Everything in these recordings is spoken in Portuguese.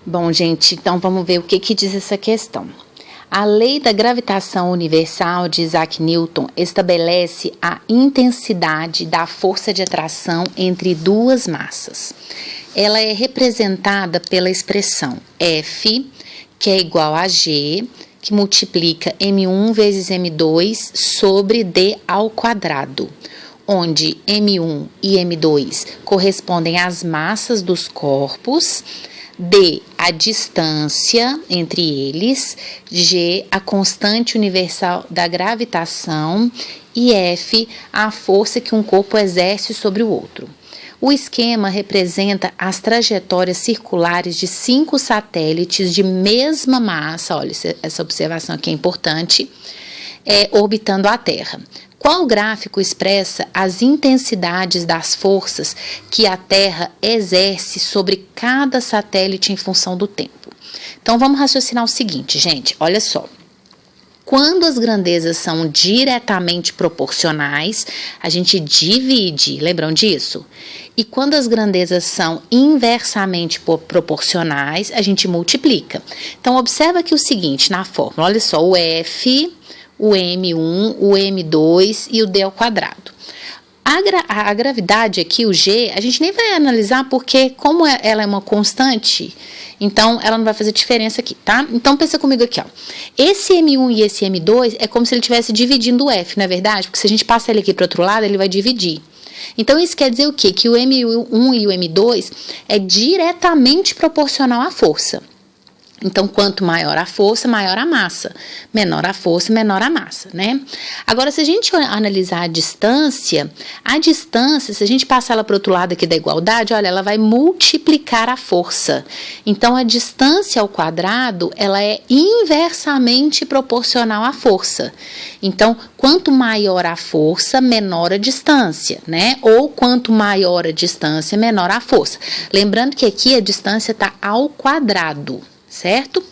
Bom, gente, então vamos ver o que diz essa questão. A lei da gravitação universal de Isaac Newton estabelece a intensidade da força de atração entre duas massas. Ela é representada pela expressão F, que é igual a G, que multiplica M1 vezes M2 sobre D ao quadrado, onde M1 e M2 correspondem às massas dos corpos, D, a distância entre eles, G, a constante universal da gravitação e F, a força que um corpo exerce sobre o outro. O esquema representa as trajetórias circulares de 5 satélites de mesma massa, olha, essa observação aqui é importante, orbitando a Terra. Qual gráfico expressa as intensidades das forças que a Terra exerce sobre cada satélite em função do tempo? Então, vamos raciocinar o seguinte, gente, olha só. Quando as grandezas são diretamente proporcionais, a gente divide, lembram disso? E quando as grandezas são inversamente proporcionais, a gente multiplica. Então, observa aqui o seguinte, na fórmula, olha só, o F, o M1, o M2 e o D ao quadrado. A gravidade aqui, o G, a gente nem vai analisar porque como ela é uma constante, então ela não vai fazer diferença aqui, tá? Então pensa comigo aqui, ó. Esse M1 e esse M2 é como se ele estivesse dividindo o F, não é verdade? Porque se a gente passa ele aqui para o outro lado, ele vai dividir. Então isso quer dizer o quê? Que o M1 e o M2 é diretamente proporcional à força. Então, quanto maior a força, maior a massa. Menor a força, menor a massa, né? Agora, se a gente analisar a distância, se a gente passar ela para o outro lado aqui da igualdade, olha, ela vai multiplicar a força. Então, a distância ao quadrado, ela é inversamente proporcional à força. Então, quanto maior a força, menor a distância, né? Ou quanto maior a distância, menor a força. Lembrando que aqui a distância está ao quadrado. Certo?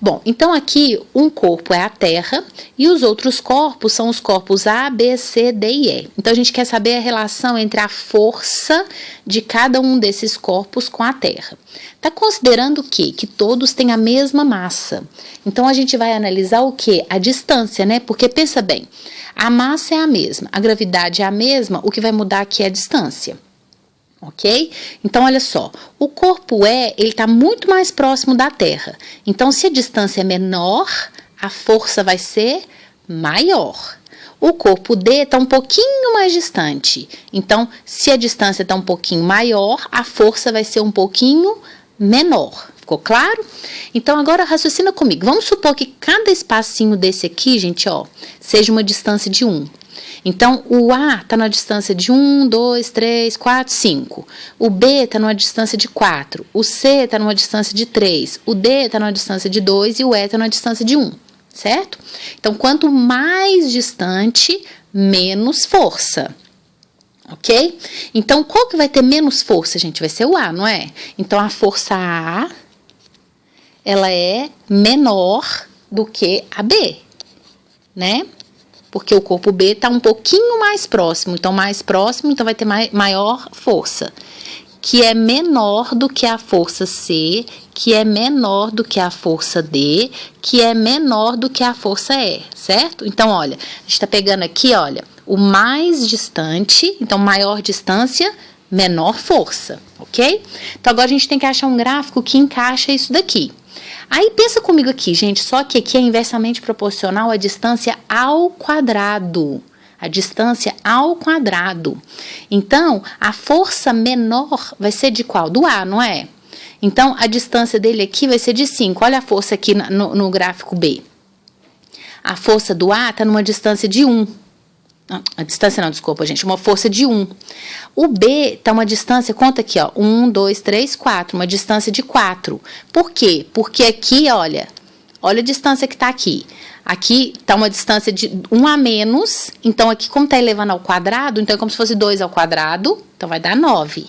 Bom, então aqui um corpo é a Terra e os outros corpos são os corpos A, B, C, D e E. Então a gente quer saber a relação entre a força de cada um desses corpos com a Terra. Tá considerando o quê? Que todos têm a mesma massa. Então a gente vai analisar o quê? A distância, né? Porque pensa bem, a massa é a mesma, a gravidade é a mesma, o que vai mudar aqui é a distância. Ok? Então, olha só, o corpo ele está muito mais próximo da Terra. Então, se a distância é menor, a força vai ser maior. O corpo D está um pouquinho mais distante. Então, se a distância está um pouquinho maior, a força vai ser um pouquinho menor. Ficou claro? Então, agora raciocina comigo. Vamos supor que cada espacinho desse aqui, gente, ó, seja uma distância de 1. Então, o A está na distância de 1, 2, 3, 4, 5. O B está numa distância de 4. O C está numa distância de 3. O D está numa distância de 2 e o E está numa distância de 1. Certo? Então, quanto mais distante, menos força. Ok? Então, qual que vai ter menos força, gente? Vai ser o A, não é? Então, a força A, ela é menor do que a B, né? Porque o corpo B está um pouquinho mais próximo, então mais próximo, então vai ter maior força, que é menor do que a força C, que é menor do que a força D, que é menor do que a força E, certo? Então, olha, a gente está pegando aqui, olha, o mais distante, então maior distância, menor força, ok? Então, agora a gente tem que achar um gráfico que encaixa isso daqui. Aí, pensa comigo aqui, gente, só que aqui é inversamente proporcional à distância ao quadrado. A distância ao quadrado. Então, a força menor vai ser de qual? Do A, não é? Então, a distância dele aqui vai ser de 5. Olha a força aqui no gráfico B. A força do A está numa distância de 1. A distância não, desculpa, gente, uma força de 1. O B está uma distância, conta aqui, ó, 1, 2, 3, 4, uma distância de 4. Por quê? Porque aqui, olha a distância que está aqui. Aqui está uma distância de 1 a menos, então aqui como está elevando ao quadrado, então é como se fosse 2 ao quadrado, então vai dar 9.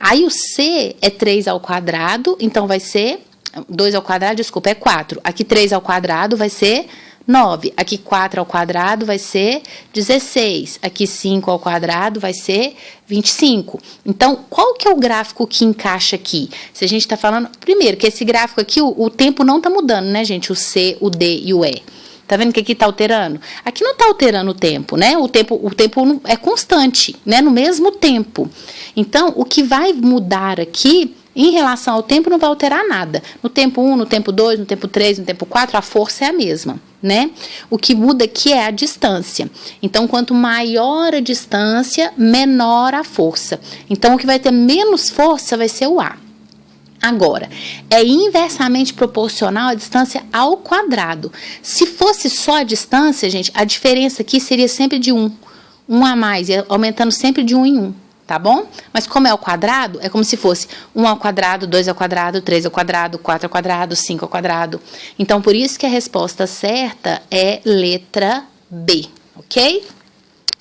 Aí o C é 3 ao quadrado, então vai ser, 2 ao quadrado, desculpa, é 4. Aqui 3 ao quadrado vai ser 9. Aqui 4 ao quadrado vai ser 16. Aqui 5 ao quadrado vai ser 25. Então, qual que é o gráfico que encaixa aqui? Se a gente está falando... Primeiro, que esse gráfico aqui, o tempo não está mudando, né, gente? O C, o D e o E. Tá vendo que aqui tá alterando? Aqui não tá alterando o tempo, né? O tempo é constante, né? No mesmo tempo. Então, o que vai mudar aqui, em relação ao tempo, não vai alterar nada. No tempo 1, no tempo 2, no tempo 3, no tempo 4, a força é a mesma, né? O que muda aqui é a distância. Então, quanto maior a distância, menor a força. Então, o que vai ter menos força vai ser o A. Agora, é inversamente proporcional a distância ao quadrado. Se fosse só a distância, gente, a diferença aqui seria sempre de 1. 1 a mais, aumentando sempre de 1 em 1, tá bom? Mas como é ao quadrado, é como se fosse 1 ao quadrado, 2 ao quadrado, 3 ao quadrado, 4 ao quadrado, 5 ao quadrado. Então, por isso que a resposta certa é letra B, ok?